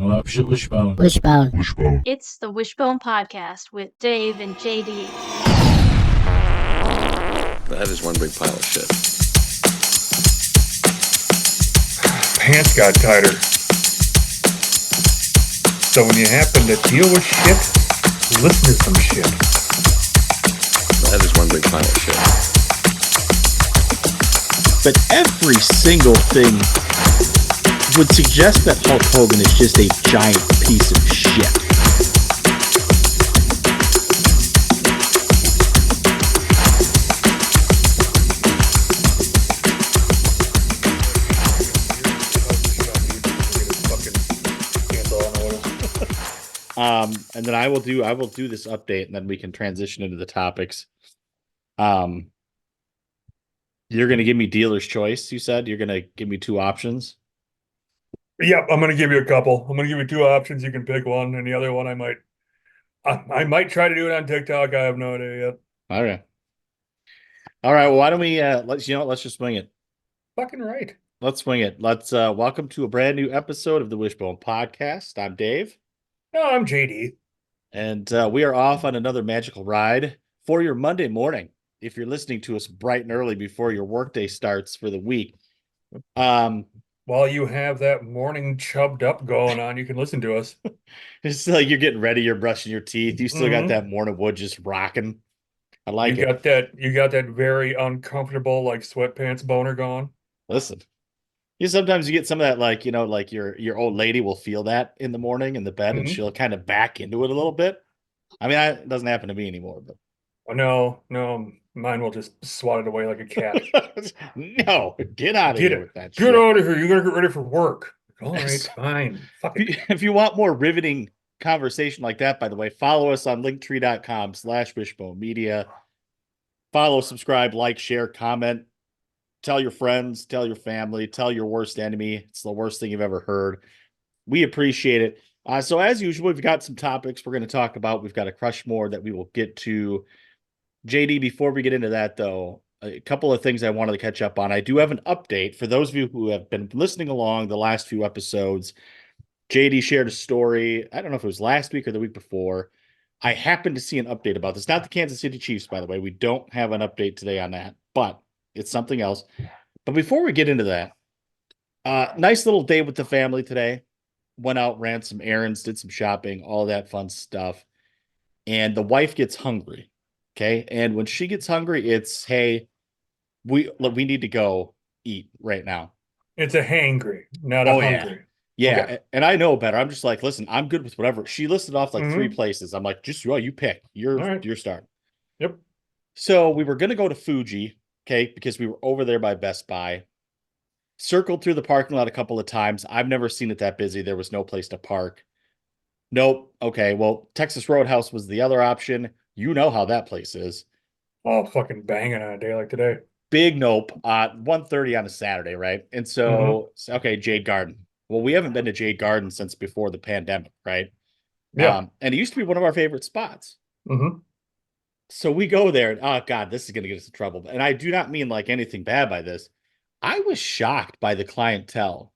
Wishbone. Wishbone. Wishbone. It's the Wishbone Podcast with Dave and JD. That is one big pile of shit. Pants got tighter. So when you happen to deal with shit, listen to some shit. That is one big pile of shit. But every single thing would suggest that Hulk Hogan is just a giant piece of shit. And then I will do this update, and then we can transition into the topics. You're going to give me dealer's choice, you said? You're going to give me two options? Yep, I'm going to give you a couple. I'm going to give you two options. You can pick one, and the other one I might try to do it on TikTok. I have no idea yet. Okay. All right, well, why don't we, let's just swing it. Fucking right. Let's swing it. Let's welcome to a brand new episode of the Wishbone Podcast. I'm Dave. No, I'm JD. And we are off on another magical ride for your Monday morning. If you're listening to us bright and early before your workday starts for the week. While you have that morning chubbed up going on, you can listen to us. It's like you're getting ready, you're brushing your teeth. You still got that morning wood just rocking. I like you it. You got that very uncomfortable like sweatpants boner going. Listen, sometimes you get some of that, like, like your old lady will feel that in the morning in the bed, and she'll kind of back into it a little bit. I mean, it doesn't happen to me anymore, but no, mine will just swat it away like a cat. No, get out of here with that shit. Get out of here. You gotta get ready for work. All right, fine. Fuck it. If you want more riveting conversation like that, by the way, follow us on linktree.com/Wishbone Media. Follow, subscribe, like, share, comment. Tell your friends, tell your family, tell your worst enemy. It's the worst thing you've ever heard. We appreciate it. So as usual, we've got some topics we're going to talk about. We've got a Crushmore that we will get to. JD, before we get into that, though, a couple of things I wanted to catch up on. I do have an update for those of you who have been listening along the last few episodes. JD shared a story. I don't know if it was last week or the week before. I happened to see an update about this. Not the Kansas City Chiefs, by the way. We don't have an update today on that, but it's something else. But before we get into that, nice little day with the family today. Went out, ran some errands, did some shopping, all that fun stuff. And the wife gets hungry. Okay. And when she gets hungry, it's, hey, we need to go eat right now. It's a hangry, not a hungry. Yeah. Okay. And I know better. I'm just like, listen, I'm good with whatever. She listed off like three places. I'm like, you pick. You're starting. Yep. So we were going to go to Fuji. Okay. Because we were over there by Best Buy. Circled through the parking lot a couple of times. I've never seen it that busy. There was no place to park. Nope. Okay. Well, Texas Roadhouse was the other option. You know how that place is. Oh, fucking banging on a day like today. Big nope. 1:30 on a Saturday, right? And so, okay, Jade Garden. Well, we haven't been to Jade Garden since before the pandemic, right? Yeah. And it used to be one of our favorite spots. So we go there, and oh God, this is going to get us in trouble. And I do not mean like anything bad by this. I was shocked by the clientele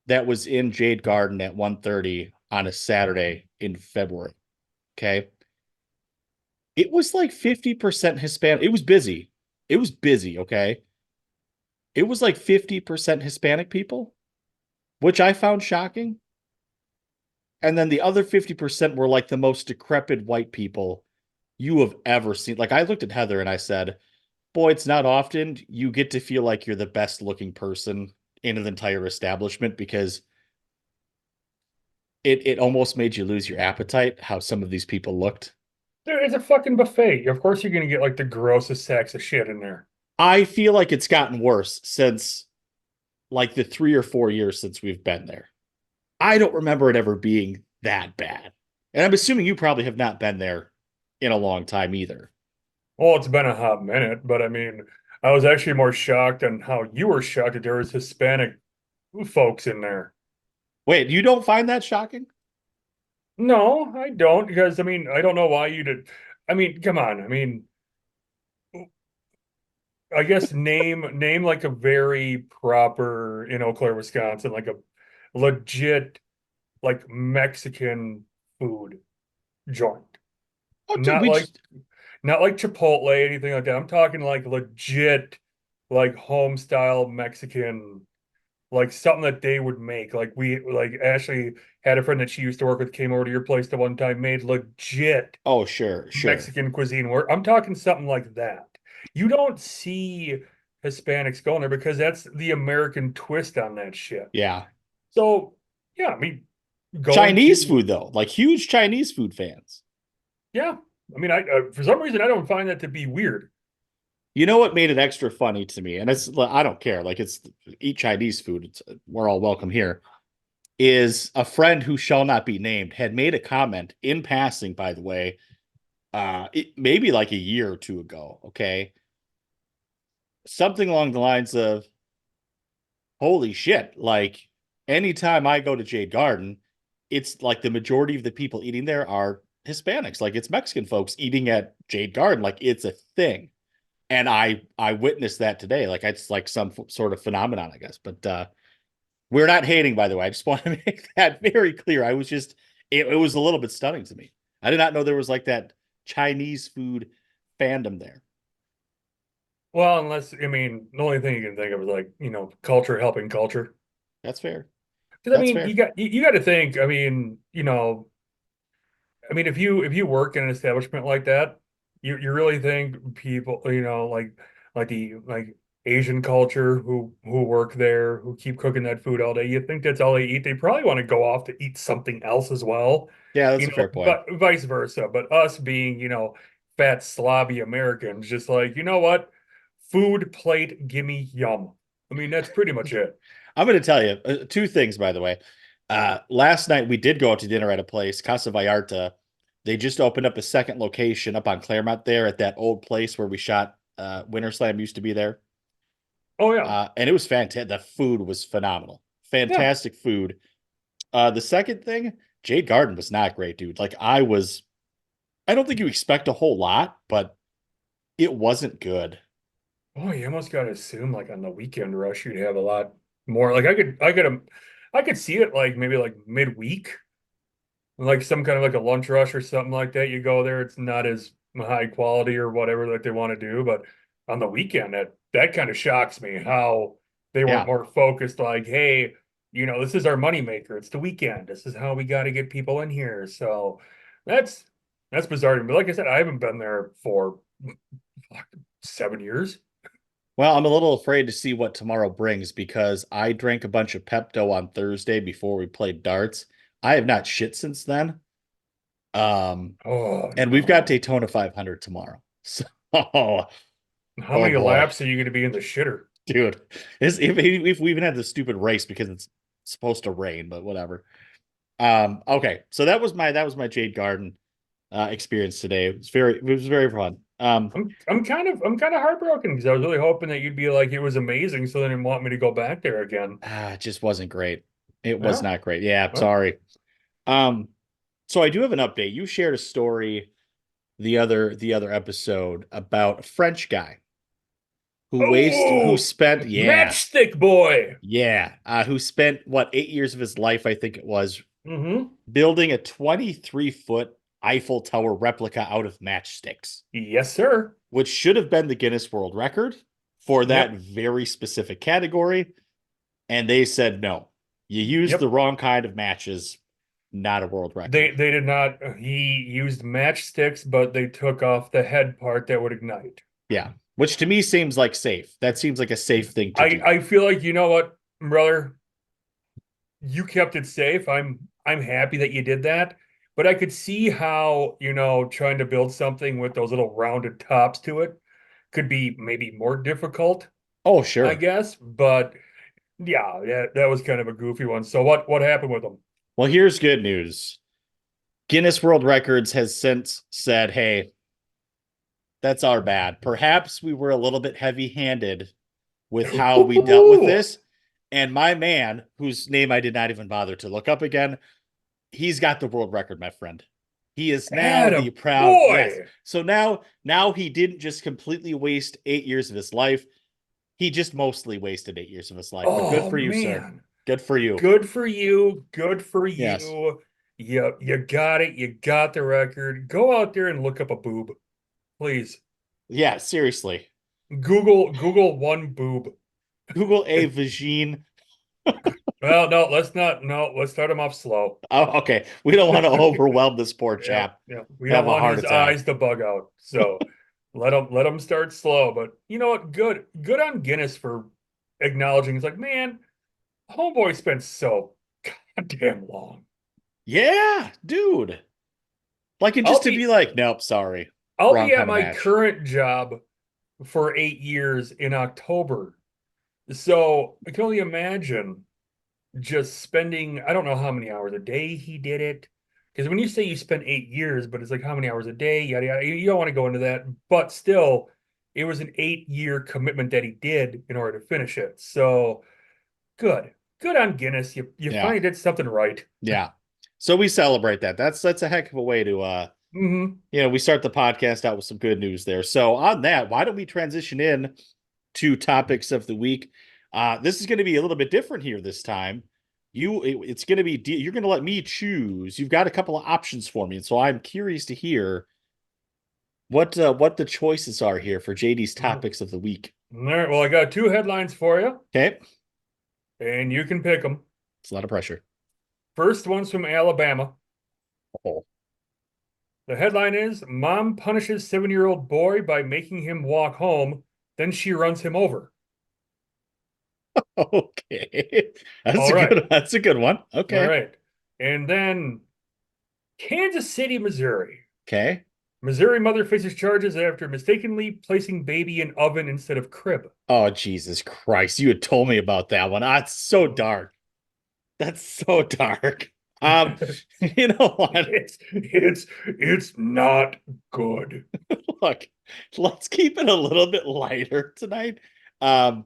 that was in Jade Garden at 1:30 on a Saturday in February. Okay. It was like 50% Hispanic. It was busy. Okay. It was like 50% Hispanic people, which I found shocking. And then the other 50% were like the most decrepit white people you have ever seen. Like, I looked at Heather and I said, boy, it's not often you get to feel like you're the best looking person in an entire establishment, because it almost made you lose your appetite how some of these people looked. Dude, it's a fucking buffet. Of course you're going to get like the grossest sacks of shit in there. I feel like it's gotten worse since like the 3 or 4 years since we've been there. I don't remember it ever being that bad. And I'm assuming you probably have not been there in a long time either. Well, it's been a hot minute, but I mean, I was actually more shocked on how you were shocked that there was Hispanic folks in there. Wait, you don't find that shocking? No, I don't, because I mean, I don't know why you did. I mean, come on. I mean, I guess name like a very proper in Eau Claire, Wisconsin, like a legit like Mexican food joint. Oh, dude, Not we like just not like Chipotle, anything like that. I'm talking like legit, like home style Mexican, like something that they would make. Like Ashley had a friend that she used to work with, came over to your place the one time, made legit oh, sure. Mexican cuisine work. I'm talking something like that. You don't see Hispanics going there because that's the American twist on that shit. Yeah. So yeah, I mean, going Chinese to food though, like huge Chinese food fans. yeah. I mean, I for some reason I don't find that to be weird. You know what made it extra funny to me, and it's I don't care, like it's eat Chinese food. We're all welcome here. Is a friend who shall not be named had made a comment in passing, by the way, maybe like a year or two ago. Okay, something along the lines of, "Holy shit!" Like anytime I go to Jade Garden, it's like the majority of the people eating there are Hispanics. Like it's Mexican folks eating at Jade Garden. Like it's a thing. And I witnessed that today. Like it's like some sort of phenomenon, I guess. But we're not hating, by the way. I just want to make that very clear. I was just it was a little bit stunning to me. I did not know there was like that Chinese food fandom there. Well, unless I mean, the only thing you can think of is like, culture helping culture. That's fair. Because I That's mean, fair. you got to think. I mean, if you work in an establishment like that, you really think people, like Asian culture who work there, who keep cooking that food all day, you think that's all they eat. They probably want to go off to eat something else as well, Yeah, that's a fair point. but vice versa. But us being, fat slobby Americans, just like, you know what? Food plate, gimme yum. I mean, that's pretty much it. I'm going to tell you two things, by the way. Last night we did go out to dinner at a place, Casa Vallarta. They just opened up a second location up on Claremont there at that old place where we shot Winter Slam used to be there. Oh yeah. And it was fantastic. The food was phenomenal. Yeah. Fantastic food. The second thing, Jade Garden was not great, dude. I don't think you expect a whole lot, but it wasn't good. Oh, you almost got to assume like on the weekend rush you'd have a lot more. Like I could see it like maybe like midweek, like some kind of like a lunch rush or something like that. You go there, it's not as high quality or whatever that they want to do, but on the weekend that kind of shocks me how they weren't Yeah. more focused. Like, hey, this is our money maker. It's the weekend. This is how we got to get people in here. So that's that's bizarre to me. But like I said, I haven't been there for fuck, 7 years. Well, I'm a little afraid to see what tomorrow brings because I drank a bunch of Pepto on Thursday before we played darts. I have not shit since then. Oh And we've got no. Daytona 500 tomorrow. So, oh How many boy, laps are you going to be in the shitter? dude, if we even had this stupid race because it's supposed to rain, but whatever. Okay, so that was my Jade Garden experience today. It was very fun. I'm kind of heartbroken because I was really hoping that you'd be like it was amazing, so then you want me to go back there again. It just wasn't great. It was Well, not great. Yeah, well, sorry. Um, so I do have an update. You shared a story the other episode about a French guy who oh, spent matchstick boy. who spent what 8 years of his life I think it was Mm-hmm. building a 23-foot Eiffel Tower replica out of matchsticks, Yes, sir. which should have been the Guinness World Record for that Yep. very specific category. And they said, no, you used the Yep. wrong kind of matches, not a world They record. they did not. He used matchsticks, but they took off the head part that would ignite. Yeah. Which to me seems like safe. That seems like a safe thing to I do. I feel like you know what, brother. You kept it safe. I'm happy that you did that. But I could see how, trying to build something with those little rounded tops to it could be maybe more difficult, Oh, I sure. guess. But yeah, that was kind of a goofy one. So what happened with them? Well, here's good news. Guinness World Records has since said, hey, that's our bad. Perhaps we were a little bit heavy handed with how we dealt with this. And my man, whose name I did not even bother to look up again, he's got the world record, my friend. He is now the Atta proud, yes. boy. So now he didn't just completely waste 8 years of his life. He just mostly wasted 8 years of his life. But good Oh for you, sir. man. Good for you. Good for you. Good for Yes. you. You got it. You got the record. Go out there and look up a boob, please. Yeah, seriously. Google one boob. Google a vagine. Well, no, let's not. No, let's start him off slow. Oh, okay. We don't want to overwhelm this poor Yeah, chap. yeah. We Have don't a want heart his attack. eyes to bug out. So let him start slow. But you know what? Good on Guinness for acknowledging. It's like, man, homeboy spent so goddamn long. Yeah, dude. Like, and just to be like, nope, sorry. I'll Wrong be at kind of my match. current job for 8 years in October. So I can only imagine just spending, I don't know how many hours a day he did it. Because when you say you spent 8 years, but it's like how many hours a day, yada yada, you don't want to go into that. But still, it was an 8 year commitment that he did in order to finish it. So good. Good on Guinness. You Yeah. finally did something right. Yeah. So we celebrate that. That's a heck of a way to we start the podcast out with some good news there. So on that, why don't we transition in to topics of the week? This is going to be a little bit different here this time. It's going to be you're going to let me choose. You've got a couple of options for me, and so I'm curious to hear what the choices are here for JD's topics of the week. All right. Well, I got two headlines for you. Okay, And you can pick them. it's a lot of pressure. First one's from Alabama. Oh. The headline is Mom punishes 7-year-old boy by making him walk home, then she runs him over. Okay. That's a good one. Okay. All right. And then Kansas City, Missouri. Okay. Missouri mother faces charges after mistakenly placing baby in oven instead of crib. Oh, Jesus Christ. You had told me about that one. That's so dark. That's so dark. You know what? It's not good. Look, let's keep it a little bit lighter tonight. I'm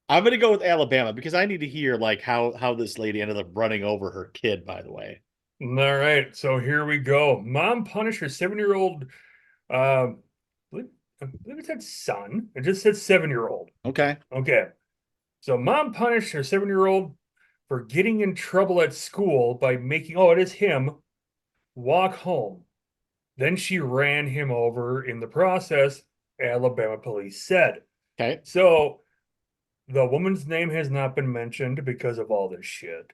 gonna go with Alabama because I need to hear like how this lady ended up running over her kid, by the way. All right, so here we go. Mom punished her 7-year-old I believe it said son. It just said 7-year-old. Okay. Okay. So mom punished her 7-year-old for getting in trouble at school by making, it is him, walk home. Then she ran him over in the process, Alabama police said. Okay. So the woman's name has not been mentioned because of all this shit.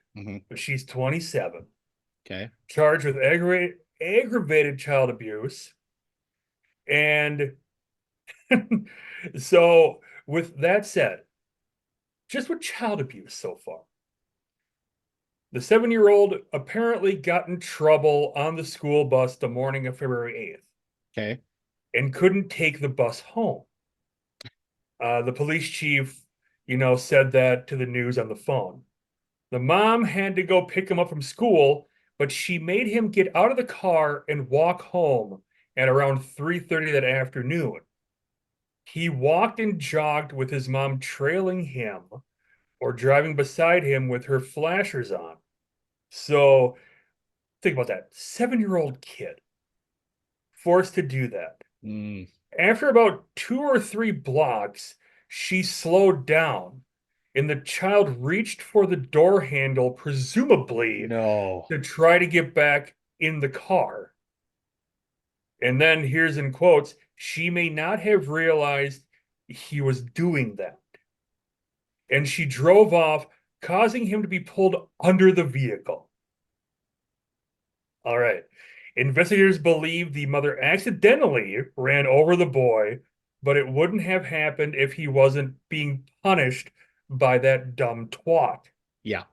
But she's 27. Okay. Charged with aggravated child abuse. And so with that said, just with child abuse so far, the 7-year-old apparently got in trouble on the school bus the morning of February 8th. Okay. And couldn't take the bus home. The police chief, said that to the news on the phone. The mom had to go pick him up from school, but she made him get out of the car and walk home at around 3:30 that afternoon. He walked and jogged with his mom trailing him or driving beside him with her flashers on. So think about that. 7-year-old kid forced to do that. After about 2 or 3 blocks, she slowed down and the child reached for the door handle, presumably to try to get back in the car. And then here's in quotes, she may not have realized he was doing that. And she drove off, causing him to be pulled under the vehicle. All right. Investigators believe the mother accidentally ran over the boy, but it wouldn't have happened if he wasn't being punished by that dumb twat. Yeah.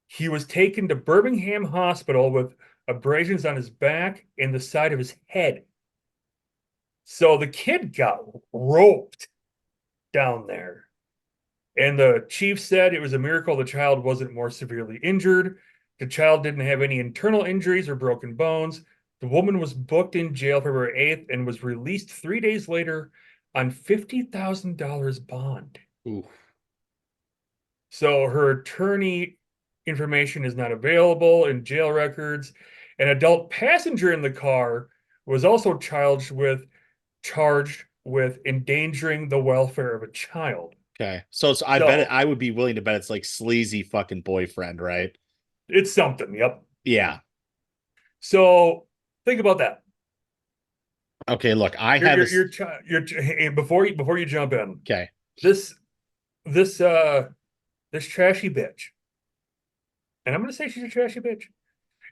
He was taken to Birmingham Hospital with abrasions on his back and the side of his head. So the kid got roped down there. And the chief said it was a miracle the child wasn't more severely injured. The child didn't have any internal injuries or broken bones. The woman was booked in jail February 8th and was released 3 days later on $50,000 bond. Ooh. So her attorney information is not available in jail records. An adult passenger in the car was also charged with endangering the welfare of a child. Okay. So I bet I would be willing to bet it's like sleazy fucking boyfriend, right? It's something. Yep. Yeah. So think about that. Okay, look, Hey, before you jump in, okay. this this trashy bitch, and I'm gonna say she's a trashy bitch.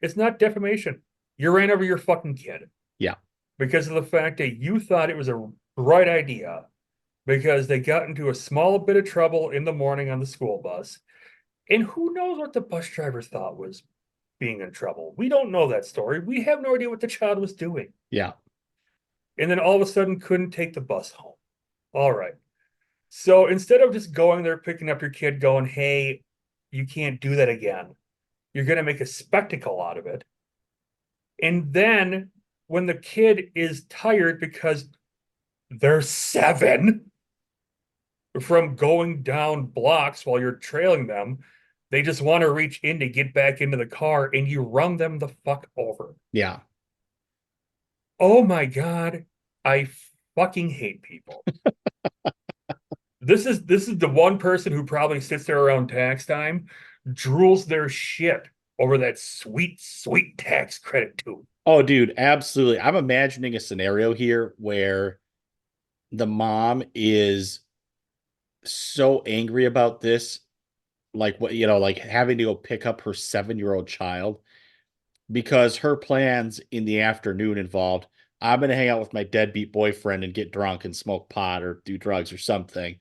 It's not defamation. You ran over your fucking kid. Yeah. Because of the fact that you thought it was a right idea, because they got into a small bit of trouble in the morning on the school bus, and who knows what the bus driver thought was being in trouble. We don't know that story. We have no idea what the child was doing. Yeah. And then all of a sudden couldn't take the bus home. All right. So instead of just going there, picking up your kid, going, hey, you can't do that again, you're going to make a spectacle out of it. And then when the kid is tired because they're 7 from going down blocks while you're trailing them, they just want to reach in to get back into the car and you run them the fuck over. Yeah. Oh my God. I fucking hate people. This is the one person who probably sits there around tax time, drools their shit over that sweet, sweet tax credit too. Oh, dude, absolutely. I'm imagining a scenario here where the mom is so angry about this, like what, like having to go pick up her 7-year-old child because her plans in the afternoon involved, I'm going to hang out with my deadbeat boyfriend and get drunk and smoke pot or do drugs or something.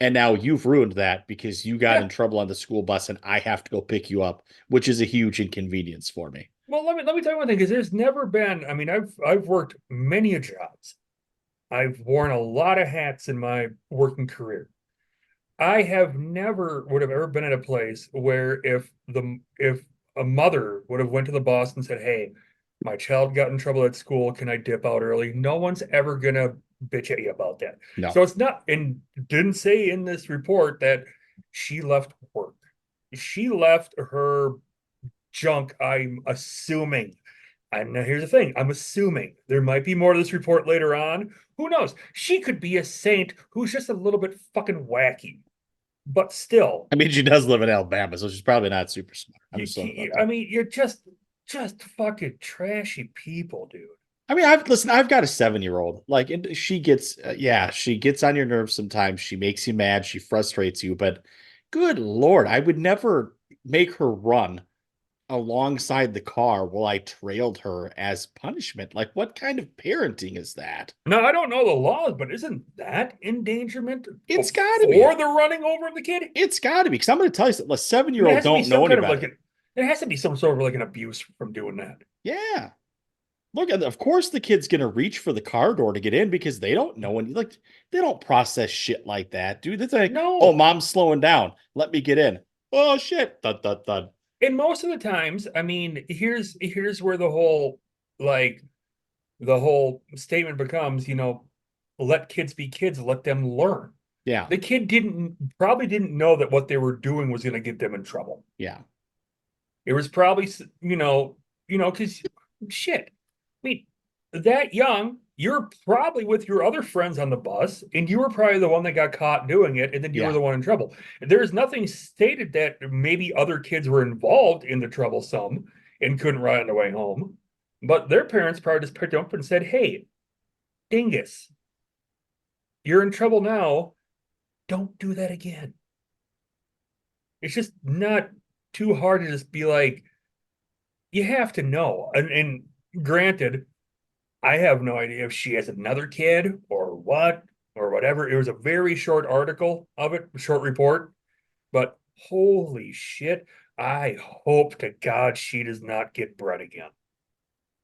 And now you've ruined that because you got in trouble on the school bus and I have to go pick you up, which is a huge inconvenience for me. Well, let me tell you one thing, because there's never been, I mean, I've worked many jobs. I've worn a lot of hats in my working career. I have never would have ever been at a place where if a mother would have went to the boss and said, hey, my child got in trouble at school, can I dip out early? No one's ever gonna bitch at you about that. No. So it's not, and didn't say in this report that she left work. She left her junk, I'm assuming. And now here's the thing, I'm assuming there might be more to this report later on. Who knows? She could be a saint who's just a little bit fucking wacky. But still, I mean, she does live in Alabama, so she's probably not super smart. I mean, you're just fucking trashy people, dude. I mean, I've got a 7-year-old. Like, and she gets, she gets on your nerves sometimes. She makes you mad. She frustrates you. But good Lord, I would never make her run alongside the car while I trailed her as punishment. Like, what kind of parenting is that? No, I don't know the laws, but isn't that endangerment? It's got to be. Or the running over of the kid? It's got to be. Because I'm going to tell you something. A 7-year-old don't know any better. There has to be some sort of like an abuse from doing that. Yeah. Look, of course the kid's going to reach for the car door to get in because they don't know any, like, they don't process shit like that, dude. It's like, no. Oh, mom's slowing down. Let me get in. Oh, shit. Thud, thud, thud. And most of the times, I mean, here's where the whole statement becomes, let kids be kids, let them learn. Yeah. The kid probably didn't know that what they were doing was going to get them in trouble. Yeah. It was probably, because shit. I mean, that young, you're probably with your other friends on the bus, and you were probably the one that got caught doing it, and then you were the one in trouble. There's nothing stated that maybe other kids were involved in the troublesome and couldn't ride on the way home, but their parents probably just picked up and said, hey, dingus, you're in trouble now. Don't do that again. It's just not too hard to just be like, you have to know. And granted, I have no idea if she has another kid or what or whatever. It was a very short article of it, short report, but holy shit. I hope to God she does not get bred again.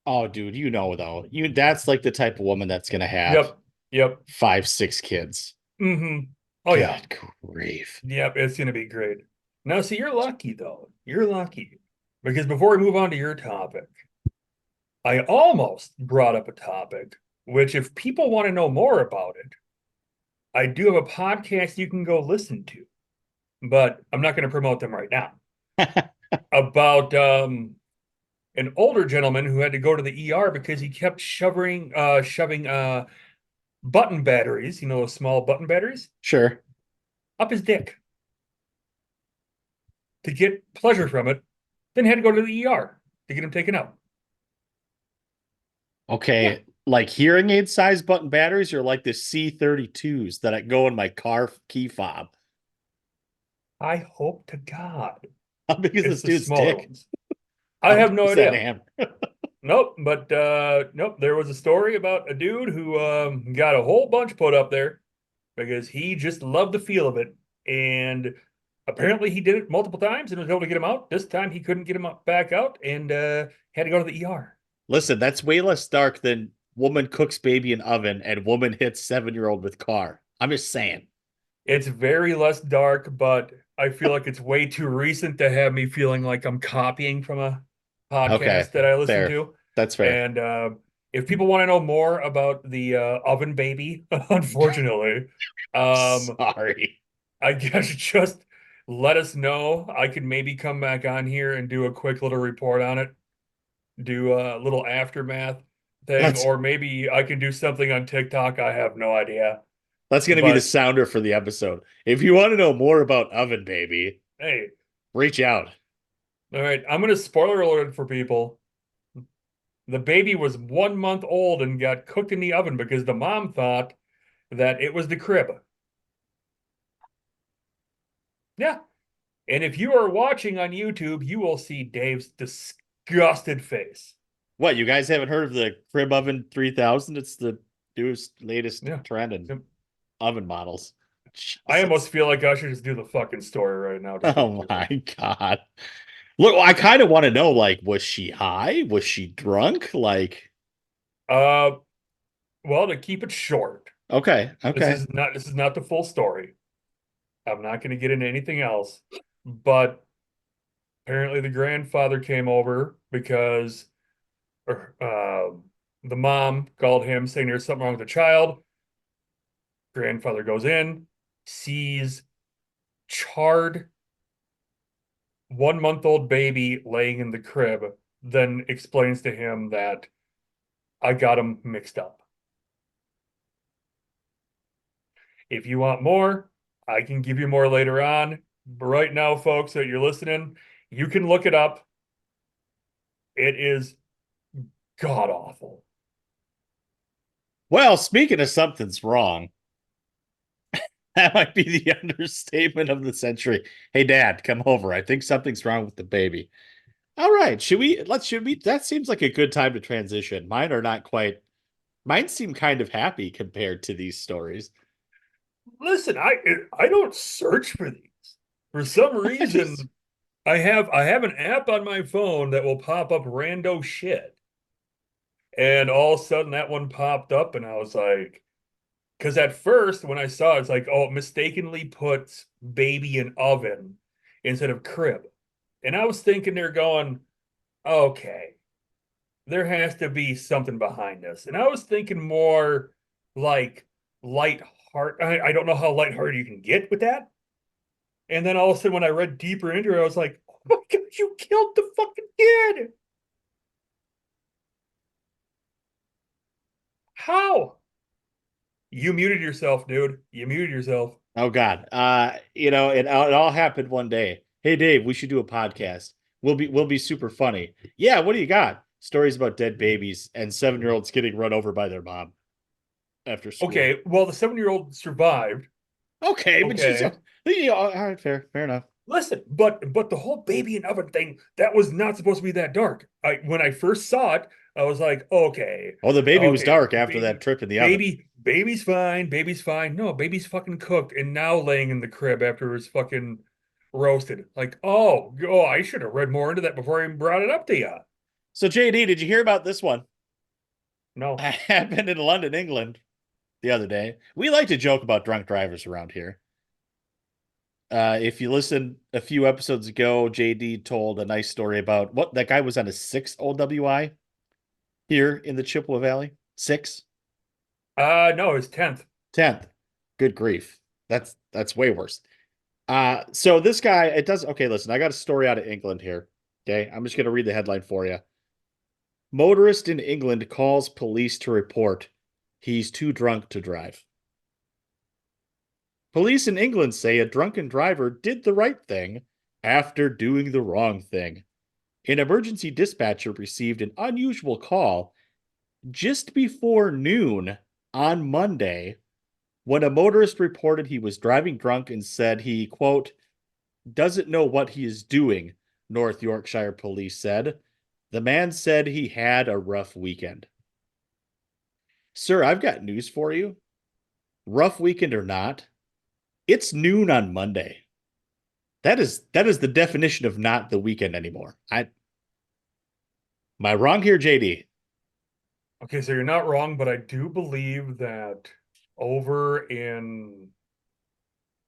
Oh, dude, though, that's like the type of woman that's going to have yep 5-6 kids. Mm-hmm. Oh, Good yeah. Grief. Yep, it's going to be great. Now, see, you're lucky, though. You're lucky. Because before we move on to your topic, I almost brought up a topic, which if people want to know more about it, I do have a podcast you can go listen to, but I'm not going to promote them right now. About an older gentleman who had to go to the ER because he kept shoving button batteries, small button batteries. Sure. up his dick to get pleasure from it, then had to go to the ER to get him taken out. Okay, Yeah. like hearing aid size button batteries are like the C32s that I go in my car key fob. I hope to God How big is it's this the dude's smaller dick? ones. I have no Is that idea. hammer? Nope, but nope. There was a story about a dude who got a whole bunch put up there because he just loved the feel of it, and apparently he did it multiple times and was able to get him out. This time he couldn't get him back out, and had to go to the ER. Listen, that's way less dark than woman cooks baby in oven and woman hits 7-year-old with car. I'm just saying. It's very less dark, but I feel like it's way too recent to have me feeling like I'm copying from a Okay, podcast that I listen fair. to. That's fair. And if people want to know more about the oven baby, unfortunately, Sorry. I guess just let us know. I can maybe come back on here and do a quick little report on it, do a little aftermath thing, That's or maybe I can do something on TikTok. I have no idea. that's gonna be the But sounder for the episode. If you want to know more about Oven Baby, hey, reach out. all right, I'm going to spoiler alert for people. The baby was 1 month old and got cooked in the oven because the mom thought that it was the crib. Yeah. And if you are watching on YouTube, you will see Dave's disgusted face. What, you guys haven't heard of the Crib Oven 3000? It's the newest, latest Yeah. trend in Yep. oven models. I Jesus. almost feel like I should just do the fucking story right now. Oh my God. Look, I kind of want to know, like, was she high? Was she drunk? Like, Well, to keep it short, okay, this okay. is not the full story. I'm not going to get into anything else, but apparently the grandfather came over because the mom called him saying there's something wrong with the child. Grandfather goes in, sees charred 1 month old baby laying in the crib, then explains to him that I got him mixed up. If you want more, I can give you more later on. But right now, folks, that you're listening, you can look it up. It is god awful. Well, speaking of something's wrong, that might be the understatement of the century. Hey, Dad, come over. I think something's wrong with the baby. All right, should we? That seems like a good time to transition. Mine are not quite. Mine seem kind of happy compared to these stories. Listen, I don't search for these. For some reason, I have an app on my phone that will pop up rando shit. And all of a sudden that one popped up and I was like, because at first when I saw it, it's like, oh, it mistakenly puts baby in oven instead of crib. And I was thinking they're going, okay, there has to be something behind this. And I was thinking more like light heart. I don't know how lighthearted you can get with that. And then all of a sudden when I read deeper into it, I was like, oh my God, you killed the fucking kid. How? You muted yourself, dude. You muted yourself. Oh God. It all happened one day. Hey Dave, we should do a podcast. We'll be super funny. Yeah, what do you got? Stories about dead babies and 7-year-olds getting run over by their mom after school. Okay, well, the 7-year-old survived. Okay, but she's Okay. all right, fair enough. Listen, but the whole baby and oven thing, that was not supposed to be that dark. When I first saw it, I was like, okay. Oh, the baby was Okay, dark after baby, that trip in the oven. baby's fine, baby's fine. No, baby's fucking cooked and now laying in the crib after it was fucking roasted. Like, oh, I should have read more into that before I even brought it up to you. So JD, did you hear about this one? No. Happened in London, England the other day. We like to joke about drunk drivers around here. If you listened a few episodes ago, JD told a nice story about what that guy was on a 6 OWI here in the Chippewa Valley. 6? No, it's 10th. 10th. Good grief. That's way worse. So this guy, it does okay, listen, I got a story out of England here. Okay. I'm just gonna read the headline for you. Motorist in England calls police to report he's too drunk to drive. Police in England say a drunken driver did the right thing after doing the wrong thing. An emergency dispatcher received an unusual call just before noon on Monday when a motorist reported he was driving drunk and said he, quote, doesn't know what he is doing, North Yorkshire police said. The man said he had a rough weekend. Sir, I've got news for you. Rough weekend or not, it's noon on Monday. That is the definition of not the weekend anymore. Am I wrong here, JD? Okay, so you're not wrong, but I do believe that over in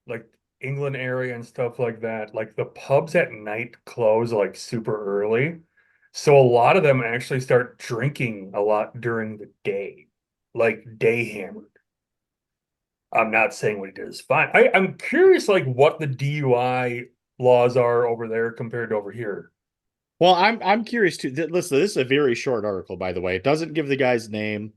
like England area and stuff like that, like the pubs at night close like super early. So a lot of them actually start drinking a lot during the day, like day hammered. I'm not saying what he did is fine. I'm curious like what the DUI laws are over there compared to over here. Well, I'm curious too. Listen, this is a very short article, by the way. It doesn't give the guy's name.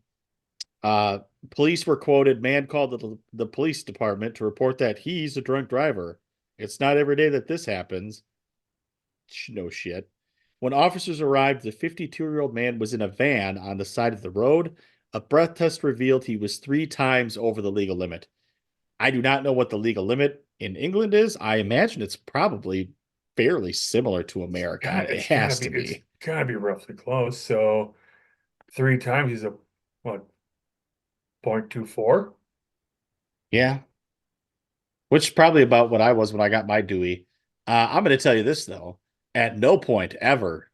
Police were quoted, man called the police department to report that he's a drunk driver. It's not every day that this happens. No shit. When officers arrived, the 52-year-old man was in a van on the side of the road. A breath test revealed he was 3 times over the legal limit. I do not know what the legal limit in England is. I imagine it's probably fairly similar to America. It has to be. It's gotta be roughly close. So 3 times he's a what 0.24? Yeah. Which is probably about what I was when I got my Dewey. I'm going to tell you this, though. At no point ever,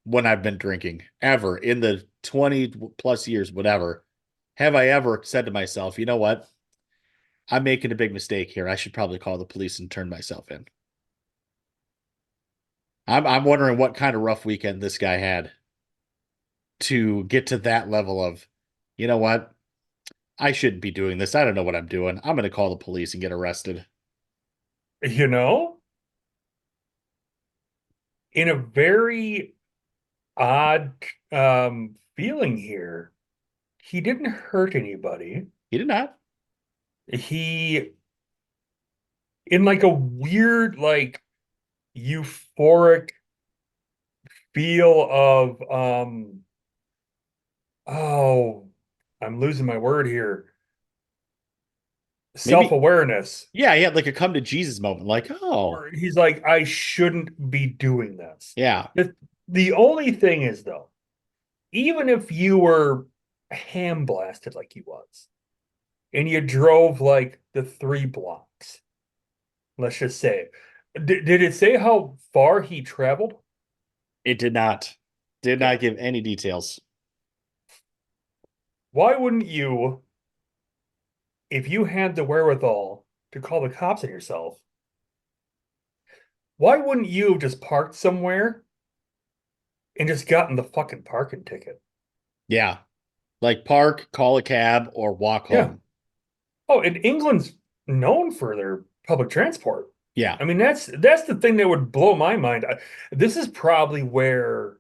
when I've been drinking, ever in the 20 plus years, whatever, have I ever said to myself, you know what? I'm making a big mistake here. I should probably call the police and turn myself in. I'm wondering what kind of rough weekend this guy had to get to that level of, you know what? I shouldn't be doing this. I don't know what I'm doing. I'm going to call the police and get arrested. You know, in a very odd feeling here, he didn't hurt anybody. He did not. He, in like a weird, like euphoric feel of oh, I'm losing my word here. Maybe, Self-awareness. yeah, he had like a come to Jesus moment. Like, oh, Or he's like, I shouldn't be doing this. yeah, The only thing is though, even if you were ham blasted like he was, and you drove like the 3 blocks, let's just say, did it say how far he traveled? it did not. Did not give any details. Why wouldn't you, if you had the wherewithal to call the cops on yourself, why wouldn't you have just parked somewhere and just gotten the fucking parking ticket? Yeah. Like park, call a cab, or walk Yeah. home. Oh, and England's known for their public transport. Yeah. I mean, that's the thing that would blow my mind. This is probably where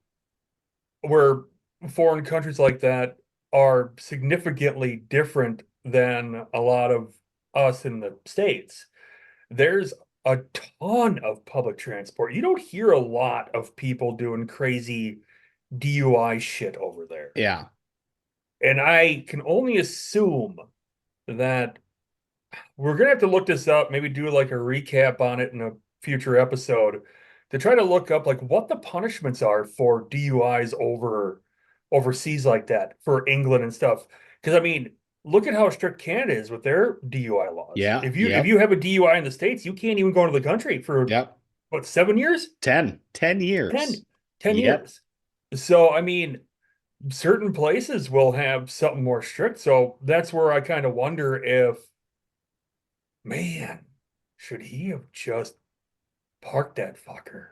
foreign countries like that are significantly different than a lot of us in the States. There's a ton of public transport. You don't hear a lot of people doing crazy DUI shit over there. Yeah. And I can only assume that we're gonna have to look this up, maybe do like a recap on it in a future episode to try to look up like what the punishments are for DUIs overseas like that for England and stuff. Because I mean, look at how strict Canada is with their DUI laws. Yeah. If you have a DUI in the States, you can't even go into the country for what, 7 years? 10 years. 10 years. So I mean, certain places will have something more strict. So that's where I kind of wonder if, man, should he have just parked that fucker?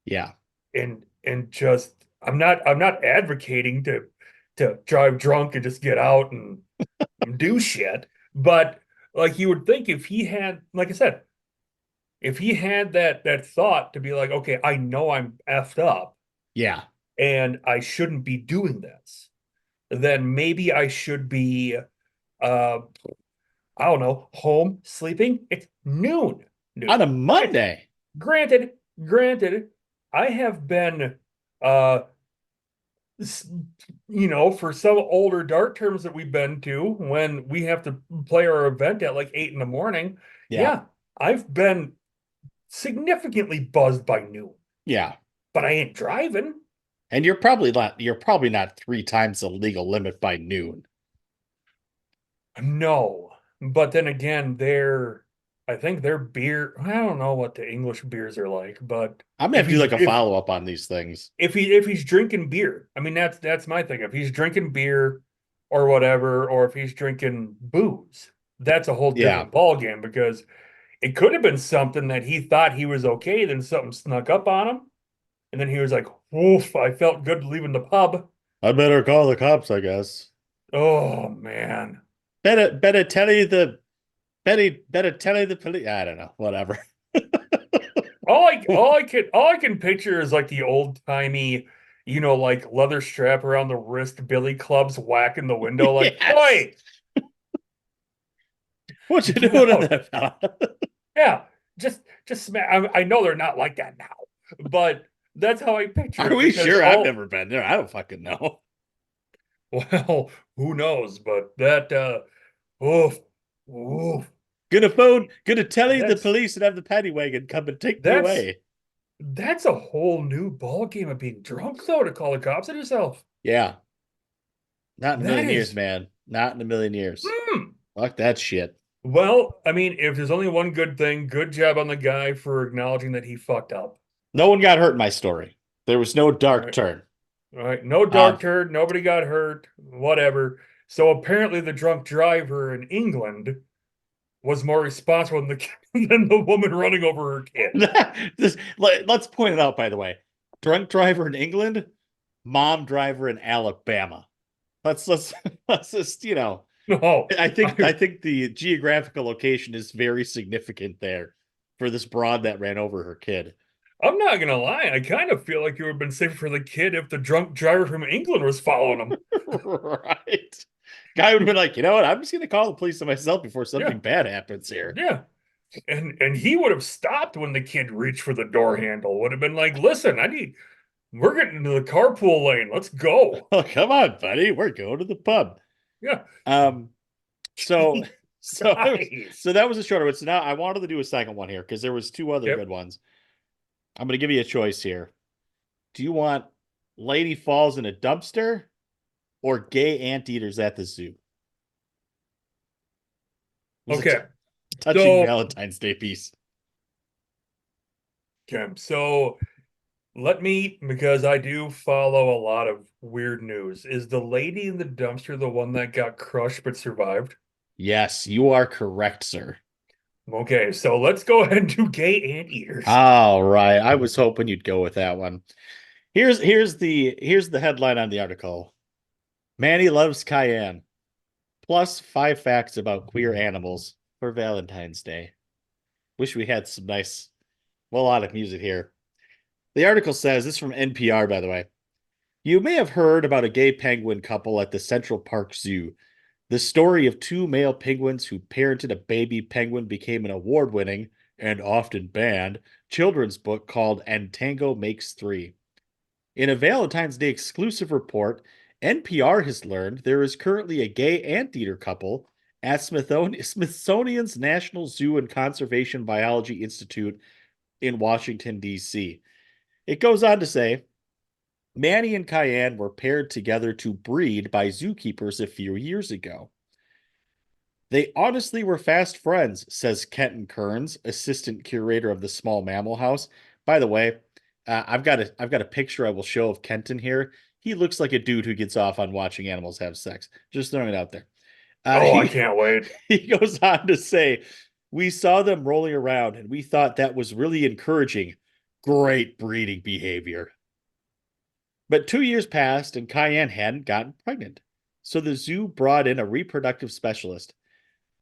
Yeah. And just I'm not advocating to drive drunk and just get out and do shit, but like you would think if he had, like I said, if he had that thought to be like, okay, I know I'm effed up. Yeah. And I shouldn't be doing this, then maybe I should be I don't know, home, sleeping. It's noon. On a Monday. Granted, I have been, uh, for some older dart terms that we've been to when we have to play our event at like 8 in the morning. Yeah, I've been significantly buzzed by noon, Yeah. but I ain't driving. And you're probably not 3 times the legal limit by noon. No, but then again, I think their beer, I don't know what the English beers are like, but I'm gonna have to do like a follow-up on these things. if he's drinking beer, I mean that's my thing. If he's drinking beer or whatever, or if he's drinking booze, that's a whole different ball game, because it could have been something that he thought he was okay, then something snuck up on him, and then he was like, "Woof, I felt good leaving the pub." I better call the cops, I guess. Oh man. Better tell you the police. I don't know, whatever. All I can picture is like the old timey, like leather strap around the wrist, billy clubs whacking the window, like, Yes. "Oi, What you doing in there, fella?" yeah, just smack." I know they're not like that now, but that's how I picture it. Are we because sure? I've never been there. I don't fucking know. Well, who knows? But that, oof, oof. Gonna tell you the That's police and have the paddy wagon come and take me that's away. that's a whole new ball game of being drunk, though, to call the cops on yourself. Yeah. Not in a That million years, is, man. Not in a million years. hmm. Fuck that shit. Well, I mean, if there's only one good thing, good job on the guy for acknowledging that he fucked up. No one got hurt in my story. There was no dark turn. All right, no dark turd, nobody got hurt, whatever. So apparently the drunk driver in England was more responsible than the woman running over her kid. Let's point it out, by the way. Drunk driver in England, mom driver in Alabama. Let's just, No, I think the geographical location is very significant there for this broad that ran over her kid. I'm not gonna lie. I kind of feel like it would have been safer for the kid if the drunk driver from England was following him. Right. Guy would have been like, you know what? I'm just gonna call the police on myself before something bad happens here. Yeah. And he would have stopped when the kid reached for the door handle. Would have been like, "Listen, we're getting into the carpool lane. Let's go." Oh, come on, buddy. We're going to the pub. Yeah. So Nice. so that was a shorter one. So now I wanted to do a second one here because there was 2 other good ones. I'm going to give you a choice here. Do you want lady falls in a dumpster or gay anteaters at the zoo? Okay. Touching Valentine's Day piece. Okay. So because I do follow a lot of weird news. Is the lady in the dumpster the one that got crushed but survived? Yes, you are correct, sir. Okay, so let's go ahead and do gay anteaters. All right. I was hoping you'd go with that one. Here's the headline on the article. Manny loves cayenne. Plus 5 facts about queer animals for Valentine's Day. Wish we had some nice, melodic music here. The article says, this is from NPR, by the way. You may have heard about a gay penguin couple at the Central Park Zoo. The story of 2 male penguins who parented a baby penguin became an award-winning, and often banned, children's book called And Tango Makes 3. In a Valentine's Day exclusive report, NPR has learned there is currently a gay anteater couple at Smithsonian's National Zoo and Conservation Biology Institute in Washington, D.C. It goes on to say, Manny and Cayenne were paired together to breed by zookeepers a few years ago. They honestly were fast friends, says Kenton Kearns, assistant curator of the Small Mammal House. By the way, I've got a picture I will show of Kenton here. He looks like a dude who gets off on watching animals have sex. Just throwing it out there. I can't wait. He goes on to say, we saw them rolling around and we thought that was really encouraging. Great breeding behavior. But 2 years passed and Cayenne hadn't gotten pregnant. So the zoo brought in a reproductive specialist.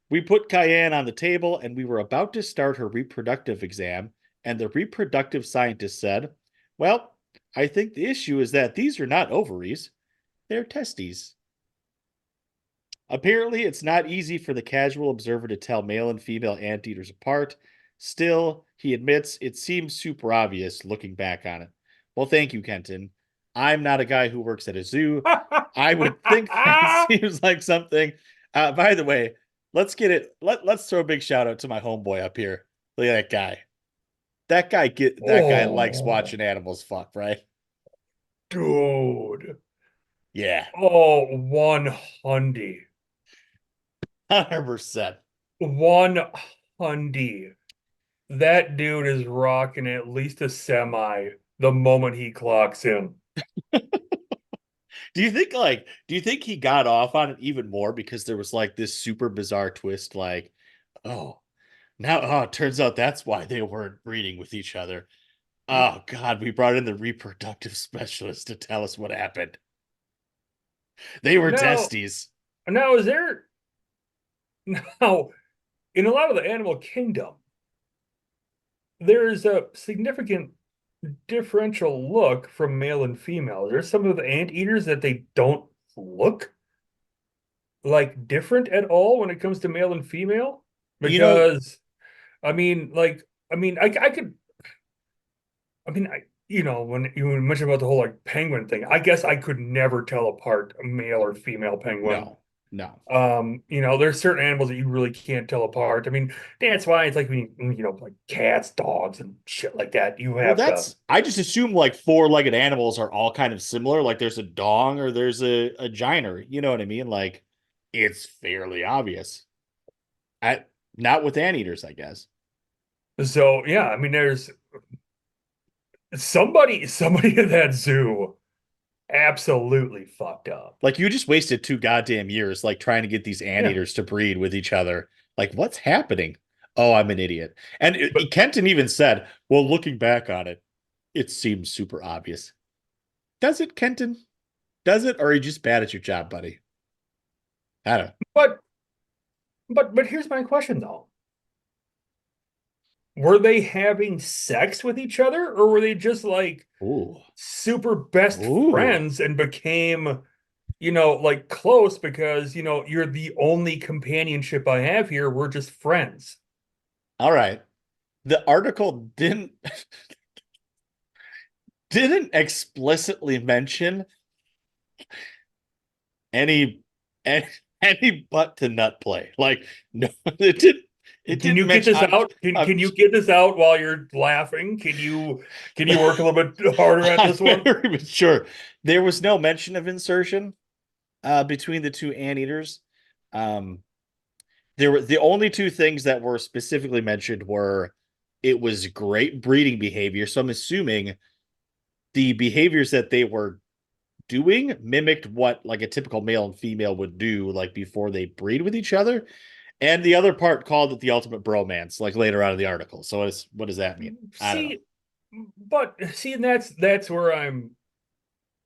We put Cayenne on the table and we were about to start her reproductive exam. And the reproductive scientist said, well, I think the issue is that these are not ovaries, they're testes. Apparently, it's not easy for the casual observer to tell male and female anteaters apart. Still, he admits it seems super obvious looking back on it. Well, thank you, Kenton. I'm not a guy who works at a zoo. I would think that seems like something. By the way, let's get it. Let's throw a big shout out to my homeboy up here. Look at that guy. That guy likes watching animals fuck, right? Dude. Yeah, Oh, 100. 100%. 100. That dude is rocking at least a semi the moment he clocks in. Do you think he got off on it even more because there was like this super bizarre twist, like, oh, it turns out that's why they weren't breeding with each other. Oh God, we brought in the reproductive specialist to tell us what happened. They were testes. Now, is there now in a lot of the animal kingdom, there's a significant differential look from male and female. There's some of the anteaters that they don't look like different at all when it comes to male and female. Because I mean, like, I could, when you mentioned about the whole like penguin thing, I guess I could never tell apart a male or female penguin. No. There's certain animals that you really can't tell apart. I mean, that's why it's like when like cats, dogs, and shit like that. You have I just assume like four-legged animals are all kind of similar. Like there's a dong or there's a giner. You know what I mean? Like it's fairly obvious. Not with anteaters, I guess. So yeah, I mean, there's somebody at that zoo absolutely fucked up. Like you just wasted 2 goddamn years like trying to get these anteaters to breed with each other. Like what's happening? Oh, I'm an idiot. And Kenton even said, well, looking back on it, it seems super obvious. Does it, Kenton? Does it? Or are you just bad at your job, buddy? I don't know. But here's my question though. Were they having sex with each other, or were they just like super best friends and became, like close because, you're the only companionship I have here. We're just friends. All right. The article didn't explicitly mention any butt to nut play. Like no, it didn't. Can you get this out? Can you get this out while you're laughing? Can you work a little bit harder at this one? Sure. There was no mention of insertion between the two anteaters. There were the only 2 things that were specifically mentioned were it was great breeding behavior. So I'm assuming the behaviors that they were doing mimicked what like a typical male and female would do like before they breed with each other. And the other part called it the ultimate bromance, like later on in the article. So what does that mean? And that's where I'm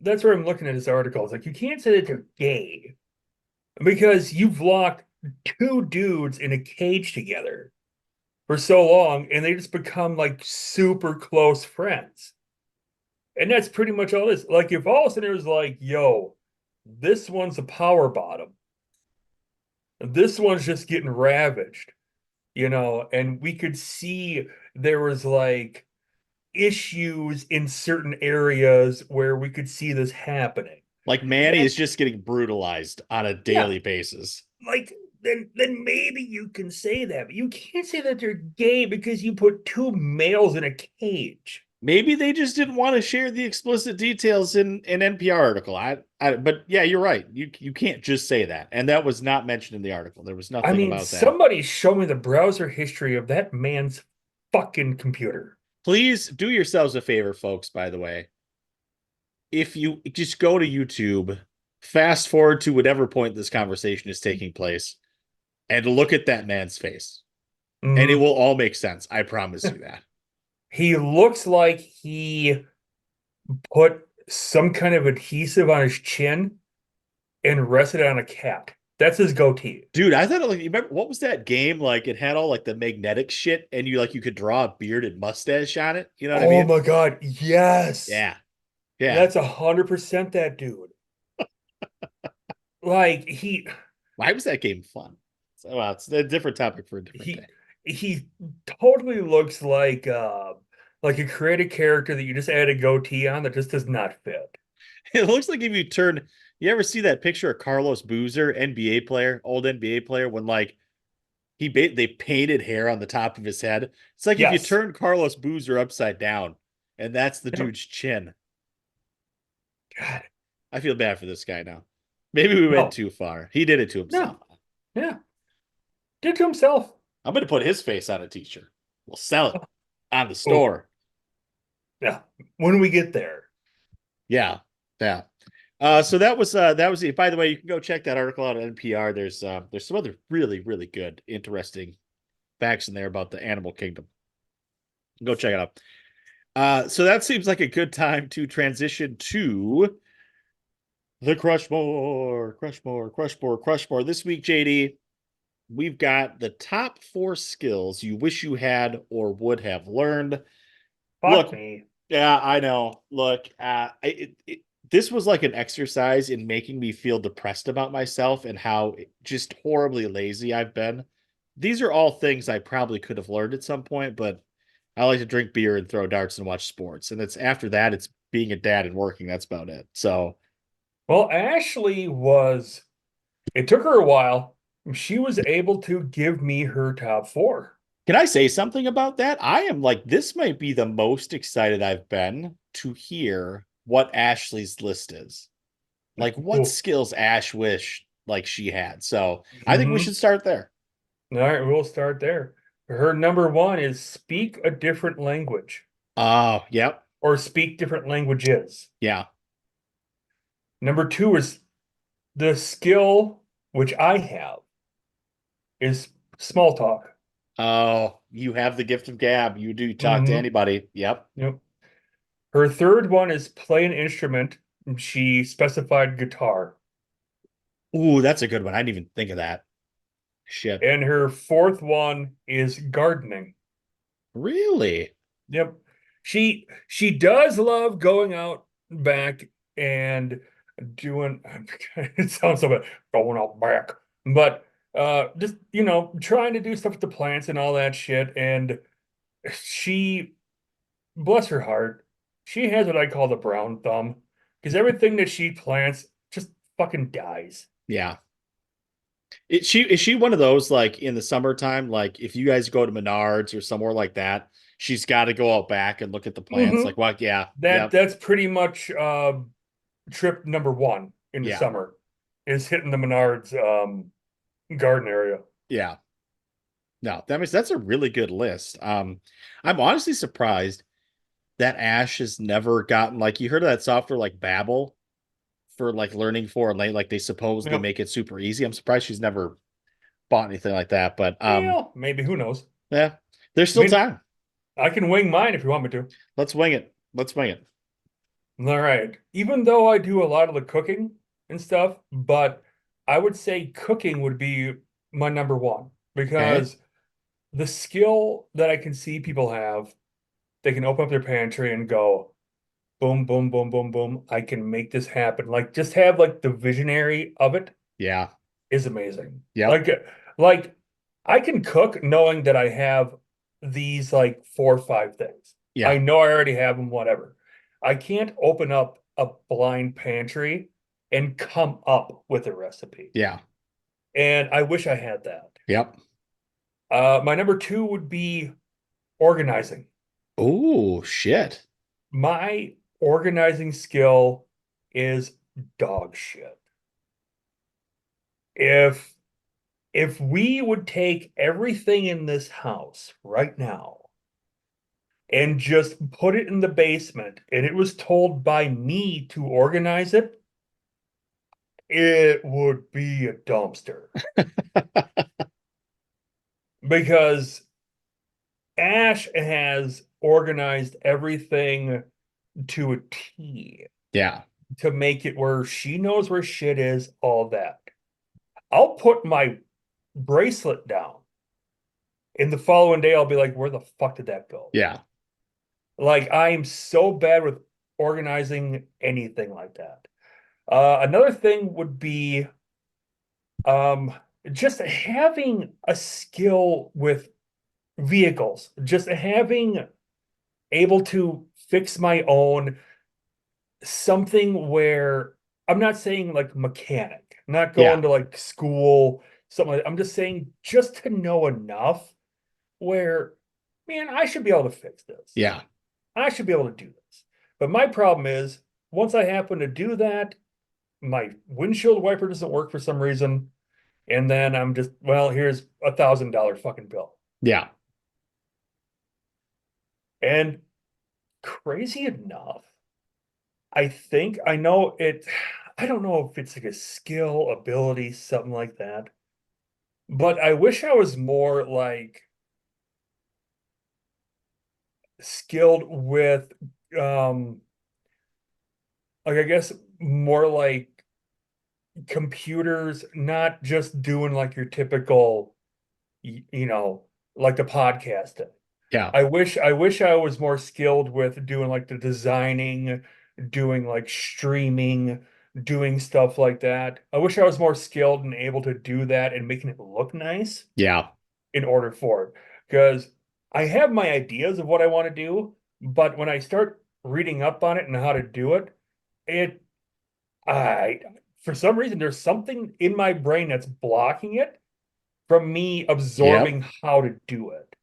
looking at this article. It's like you can't say that they're gay because you've locked 2 dudes in a cage together for so long, and they just become like super close friends. And that's pretty much all this. Like if all of a sudden it was like, yo, this one's a power bottom. This one's just getting ravaged, and we could see there was like issues in certain areas where we could see this happening. Like Manny is just getting brutalized on a daily basis. Like then maybe you can say that, but you can't say that they're gay because you put 2 males in a cage. Maybe they just didn't want to share the explicit details in an NPR article. But yeah, you're right. You can't just say that. And that was not mentioned in the article. There was nothing about that. Somebody show me the browser history of that man's fucking computer. Please do yourselves a favor, folks, by the way. If you just go to YouTube, fast forward to whatever point this conversation is taking place, and look at that man's face. And it will all make sense. I promise you that. He looks like he put some kind of adhesive on his chin and rested on a cat. That's his goatee. Dude, I thought, like, you remember, what was that game? Like, it had all, like, the magnetic shit, and you could draw a bearded mustache on it. You know what I mean? Oh, my God. Yes. Yeah. That's 100% that dude. Like, Why was that game fun? So, well, it's a different topic for a different He day. he totally looks like a creative character that you just add a goatee on that just does not fit. It looks like if you turn, you ever see that picture of Carlos Boozer, NBA player, old NBA player, when like they painted hair on the top of his head. It's like if you Yes. turn Carlos Boozer upside down, and that's the Yep. dude's chin. God. I feel bad for this guy now. Maybe we went No. too far. He did it to himself. No. Yeah. Did to himself. I'm going to put his face on a t-shirt. We'll sell it on the Oh, store. yeah. When we get there. Yeah. Yeah. So that was it. By the way, you can go check that article out on NPR. There's some other really, really good, interesting facts in there about the animal kingdom. Go check it out. So that seems like a good time to transition to the Crushmore. This week, JD, we've got the top 4 skills you wish you had or would have learned. Fuck me. Yeah, I know. Look, this was like an exercise in making me feel depressed about myself and how just horribly lazy I've been. These are all things I probably could have learned at some point, but I like to drink beer and throw darts and watch sports. And it's after that, it's being a dad and working. That's about it. So, Well, it took her a while. She was able to give me her top 4. can I say something about that? I am like, this might be the most excited I've been to hear what Ashley's list is. Like, what Cool. skills Ash wished like she had. So I think we should start there. All right, we'll start there. Her number 1 is speak a different language Oh, yep. or speak different languages. Yeah. Number 2 is the skill, which I have, is small talk. Oh, you have the gift of gab. You do talk to Mhm. anybody. Yep. Yep. Her third one is play an instrument. She specified guitar. Ooh, that's a good one. I didn't even think of that. Shit. And her fourth one is gardening. Really? Yep. She does love going out back and doing it sounds so bad, going out back. But just trying to do stuff with the plants and all that shit. And she, bless her heart, she has what I call the brown thumb. Because everything that she plants just fucking dies. Yeah. Is she one of those like in the summertime, like if you guys go to Menards or somewhere like that, she's got to go out back and look at the plants. Mhm. Like what? Yeah. That's pretty much trip number 1 in the Yeah. summer is hitting the Menards garden area. Yeah. No, that's a really good list. I'm honestly surprised that Ash has never gotten like you heard of that software like Babbel for like learning foreign language, like they supposedly Yep. make it super easy. I'm surprised she's never bought anything like that. But Well, maybe, who knows? yeah, there's still time. I can wing mine if you want me to. Let's wing it. All right. Even though I do a lot of the cooking and stuff, but I would say cooking would be my number 1 because the skill that I can see people have, they can open up their pantry and go, boom, boom, boom, boom, boom. I can make this happen. Like just have like the visionary of it Yeah. is amazing. Yeah. Like I can cook knowing that I have these like 4 or 5 things. Yeah. I know I already have them, whatever. I can't open up a blind pantry and come up with a recipe. Yeah. And I wish I had that. Yep. My number 2 would be organizing. Oh, shit. My organizing skill is dog shit. If we would take everything in this house right now and just put it in the basement and it was told by me to organize it, it would be a dumpster. Because Ash has organized everything to a T. Yeah. To make it where she knows where shit is, all that. I'll put my bracelet down. And the following day, I'll be like, where the fuck did that go? Yeah. Like, I am so bad with organizing anything like that. Another thing would be Um, just having a skill with vehicles, just having able to fix my own something where I'm not saying like mechanic, not Yeah. going to like school, something like that. I'm just saying just to know enough where, man, I should be able to fix this. Yeah. I should be able to do this. But my problem is once I happen to do that, my windshield wiper doesn't work for some reason. And then I'm just, well, here's $1,000 fucking bill. Yeah. And crazy enough, I think I know it. I don't know if it's like a skill, ability, something like that. But I wish I was more like skilled with like I guess more like computers, not just doing like your typical, you know, like the podcasting. Yeah. I wish I was more skilled with doing like the designing, doing like streaming, doing stuff like that. I wish I was more skilled and able to do that and making it look nice Yeah. in order for it. Because I have my ideas of what I want to do, but when I start reading up on it and how to do it, it I for some reason there's something in my brain that's blocking it from me Yep. absorbing how to do it.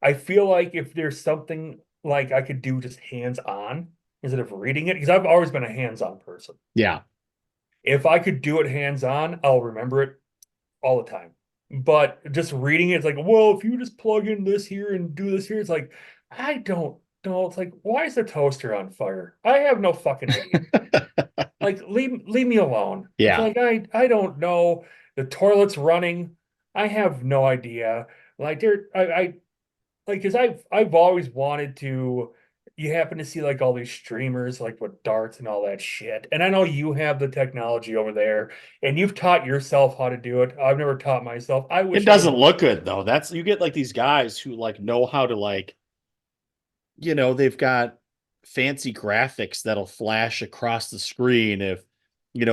I feel like if there's something like I could do just hands-on instead of reading it, because I've always been a hands-on person. Yeah. If I could do it hands-on, I'll remember it all the time. But just reading it, it's like, well, if you just plug in this here and do this here, it's like, I don't know. It's like, why is the toaster on fire? I have no fucking idea. Like, leave me alone. It's Yeah. like I don't know. The toilet's running. I have no idea. Like there, I like because I've always wanted to. You happen to see like all these streamers like with darts and all that shit. And I know you have the technology over there and you've taught yourself how to do it. I've never taught myself. I It wish I was doesn't more look good though. That's you get like these guys who like know how to like, they've got fancy graphics that'll flash across the screen if,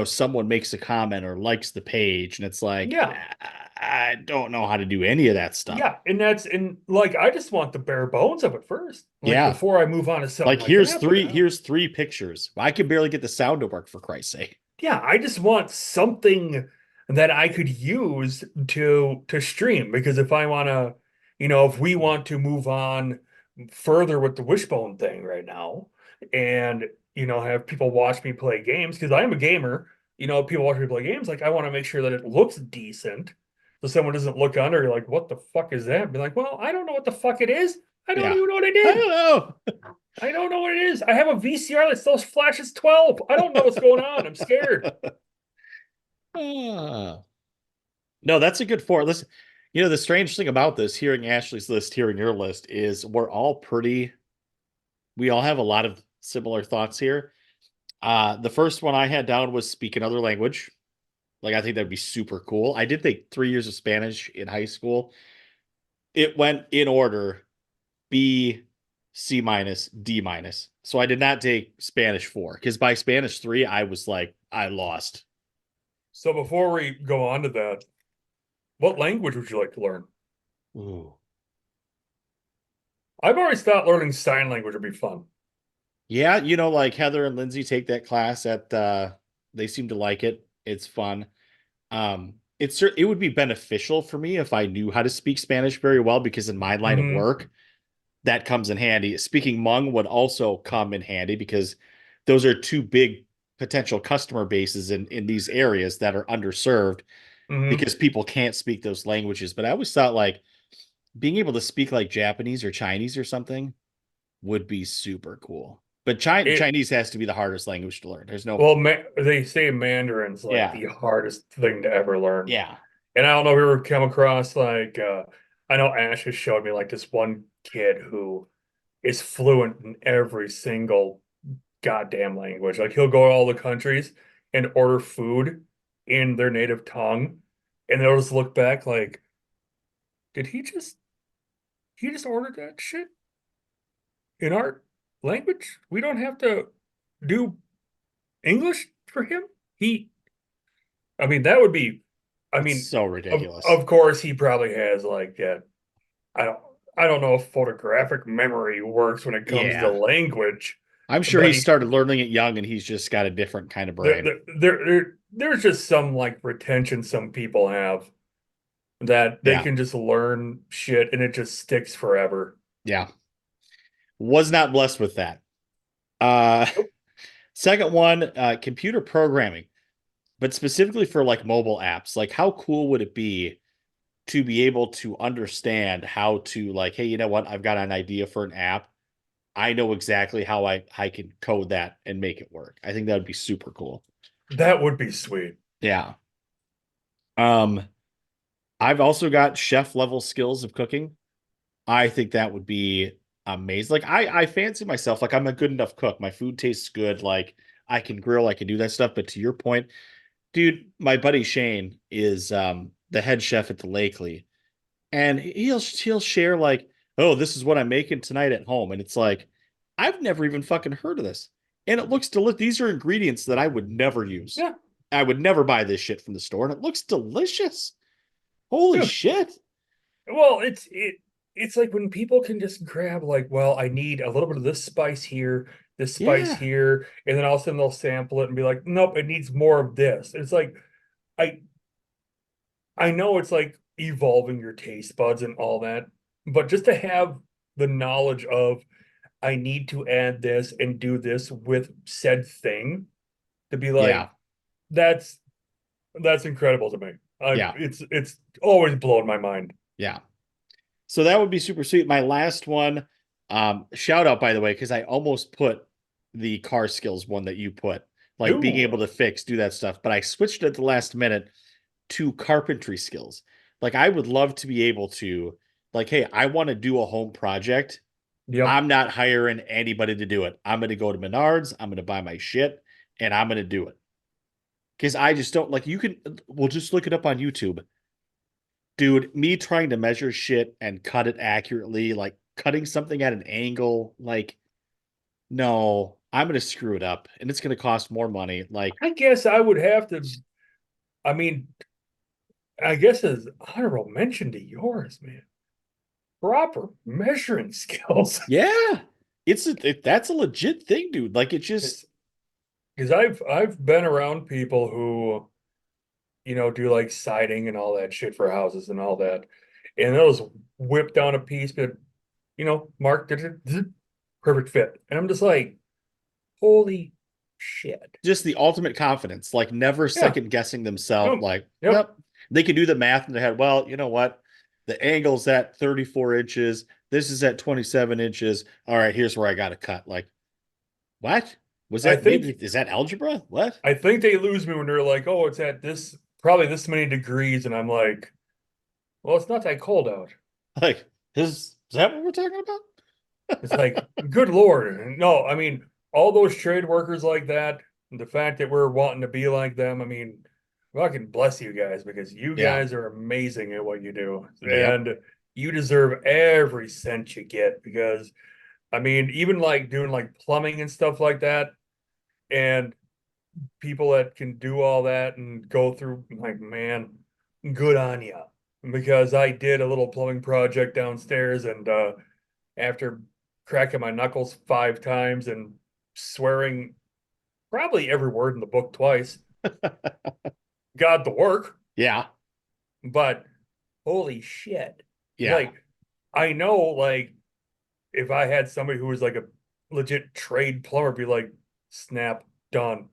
someone makes a comment or likes the page. And it's like, yeah. I don't know how to do any of that stuff. Yeah, and like I just want the bare bones of it first. Like Yeah. before I move on to something Like like that. But here's three pictures. I can barely get the sound to work for Christ's sake. yeah, I just want something that I could use to stream because if I want to, if we want to move on further with the Wishbone thing right now and have people watch me play games because I am a gamer, people watch me play games like I want to make sure that it looks decent so someone doesn't look under like what the fuck is that? Be like, "Well, I don't know what the fuck it is. I don't Yeah. even know what I I did. don't know. I don't know what it is. I have a VCR that still flashes 12. I don't know what's going on. I'm scared." Ah. No, that's a good for. Listen, the strange thing about this, hearing Ashley's list, hearing your list, is we all have a lot of similar thoughts here. The first one I had down was speak another language. Like, I think that'd be super cool. I did take 3 years of Spanish in high school. It went in order B, C minus, D minus. So I did not take Spanish 4 because by Spanish 3, I was like, I lost. So before we go on to that, what language would you like to learn? Ooh. I've always thought learning sign language would be fun. Yeah, like Heather and Lindsay take that class at they seem to like it. It's fun. It would be beneficial for me if I knew how to speak Spanish very well because in my line of Mhm. work, that comes in handy. Speaking Hmong would also come in handy because those are two big potential customer bases in these areas that are underserved Mhm. because people can't speak those languages. But I always thought like being able to speak like Japanese or Chinese or something would be super cool. But It Chinese has to be the hardest language to learn. There's no, well, they say Mandarin's like yeah, the hardest thing to ever learn. yeah, And I don't know if you ever come across like I know Ash has showed me like this one kid who is fluent in every single goddamn language. Like he'll go to all the countries and order food in their native tongue, and they'll just look back like, did he just ordered that shit in our language? We don't have to do English for him? I mean, that would be I It's mean, so of, ridiculous. of course, he probably has like that. I don't, I don't know if photographic memory works when it comes to Yeah. language, I'm sure but he started learning it young and he's just got a different kind of brain. there's just some like retention some people have that they Yeah. can just learn shit and it just sticks forever. Yeah. Was not blessed with that. Uh, second one, computer programming, but specifically for like mobile apps. Like, how cool would it be to be able to understand how to, like, hey, you know what? I've got an idea for an app. I know exactly how I can code that and make it work. I think that would be super cool. That would be sweet. Yeah. Um, I've also got chef level skills of cooking. I think that would be amazing. Like I fancy myself like I'm a good enough cook. My food tastes good. Like I can grill, I can do that stuff. But to your point, dude, my buddy Shane is the head chef at the Lakely, and he'll share like, oh, this is what I'm making tonight at home, and it's like, I've never even fucking heard of this, and it looks delicious. These are ingredients that I would never use. Yeah. I would never buy this shit from the store, and it looks delicious. Holy Yeah. shit! Well, it's like when people can just grab like, well, I need a little bit of this spice here, this spice Yeah, here, and then all of a sudden they'll sample it and be like, nope, it needs more of this. It's like I I know it's like evolving your taste buds and all that, but just to have the knowledge of I need to add this and do this with said thing to be yeah, like, that's that's incredible to me. yeah, It's always blown my mind. yeah. So that would be super sweet. My last one, shout out by the way, because I almost put the car skills one that you put, like being able Ooh, to fix, do that stuff, but I switched it at the last minute to carpentry skills. Like I would love to be able to, like, hey, I want to do a home project. yep. I'm not hiring anybody to do it. I'm going to go to Menards. I'm going to buy my shit and I'm going to do it. Because I just don't like, you can, we'll just look it up on YouTube. Dude, me trying to measure shit and cut it accurately, like cutting something at an angle, like, no, I'm going to screw it up and it's going to cost more money. Like, I guess I would have to. I mean, I guess as honorable mention to yours, man. Proper measuring skills. yeah, that's a legit thing, dude. Like, it just, Because I've been around people who, do like siding and all that shit for houses and all that. And they'll just whip down a piece, but mark perfect fit. And I'm just like, holy shit. just the ultimate confidence, like never Yeah. second guessing themselves. Yep. Like, Yep. yep, they can do the math in their head. Well, you know what? The angle's at 34 inches. This is at 27 inches. All right, here's where I got to cut. Like, what? Was I that maybe, think is that algebra? What? I think they lose me when they're like, oh, it's at this probably this many degrees, and I'm like, well, it's not that cold out. Like, is that what we're talking about? It's like, good Lord. No, I mean, all those trade workers like that, the fact that we're wanting to be like them, I mean, fucking bless you guys because you Yeah. guys are amazing at what you do. Yep. And you deserve every cent you get because, I mean, even like doing like plumbing and stuff like that, and people that can do all that and go through, like, man, good on you. Because I did a little plumbing project downstairs and, after cracking my knuckles 5 times and swearing probably every word in the book twice, got the work. Yeah. But holy shit. Yeah. Like, I know, like, if I had somebody who was like a legit trade plumber, be like, snap, done.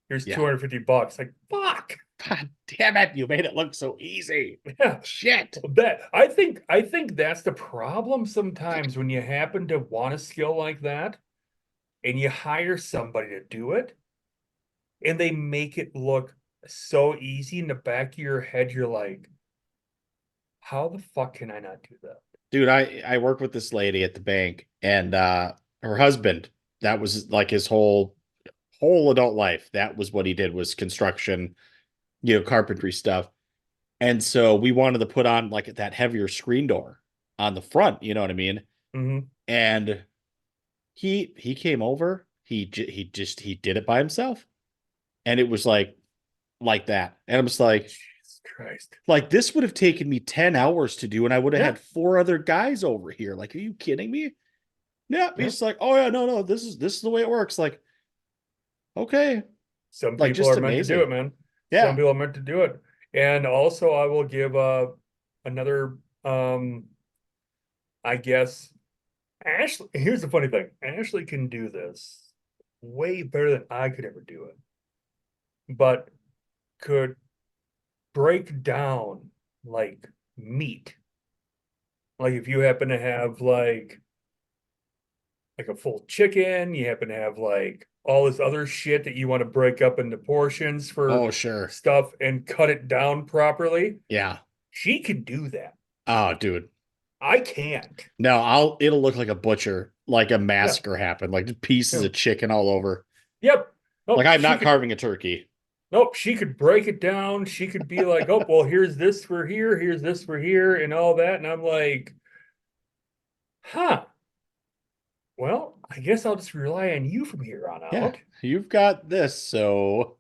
Here's Yeah. $250. Like, fuck. God damn it. You made it look so easy. Yeah. Shit. That I think that's the problem sometimes when you happen to want a skill like that and you hire somebody to do it and they make it look so easy in the back of your head, you're like, how the fuck can I not do that? Dude, I work with this lady at the bank and her husband, that was like his whole adult life. That was what he did, was construction, carpentry stuff. And so we wanted to put on like that heavier screen door on the front, you know what I mean? Mm-hmm. And he came over, he did it by himself. And it was like that. And I'm just like, Christ. Like, this would have taken me 10 hours to do, and I would have Yeah. had 4 other guys over here. Like, are you kidding me? Yeah, Yeah. he's like, oh yeah, no, this is the way it works. Like, okay. Some Like, people just are meant to do amazing. it, man. Yeah. Some people are meant to do it. And also I will give another I guess Ashley, here's the funny thing. Ashley can do this way better than I could ever do it. But could break down like meat. Like if you happen to have like a full chicken, you happen to have like all this other shit that you want to break up into portions for Oh, sure. stuff and cut it down properly. Yeah. She can do that. Oh, dude. I can't. No, it'll look like a butcher, like a Yeah. massacre happened, like pieces Yeah. of chicken all over. Yep. Nope, Like, I'm she not could, carving a turkey. nope, she could break it down. She could be like, oh, well, here's this for here, here's this for here, and all that. And I'm like, huh. Well, I guess I'll just rely on you from here on Yeah, out. you've got this, so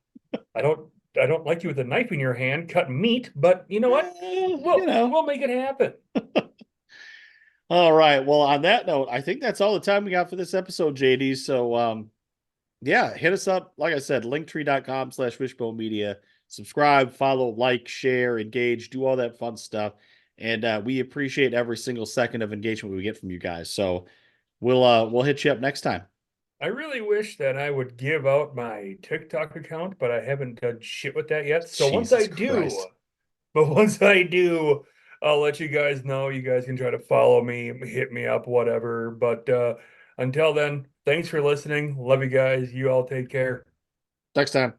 I don't like you with a knife in your hand cutting meat, but you know what? We'll make it happen. All right. Well, on that note, I think that's all the time we got for this episode, JD. So yeah, hit us up. Like I said, linktree.com/wishbone media. Subscribe, follow, like, share, engage, do all that fun stuff. And we appreciate every single second of engagement we get from you guys. So we'll hit you up next time. I really wish that I would give out my TikTok account, but I haven't done shit with that yet. So once I Jesus do, Christ. I'll let you guys know. You guys can try to follow me, hit me up, whatever. But until then, thanks for listening. Love you guys. You all take care. Next time.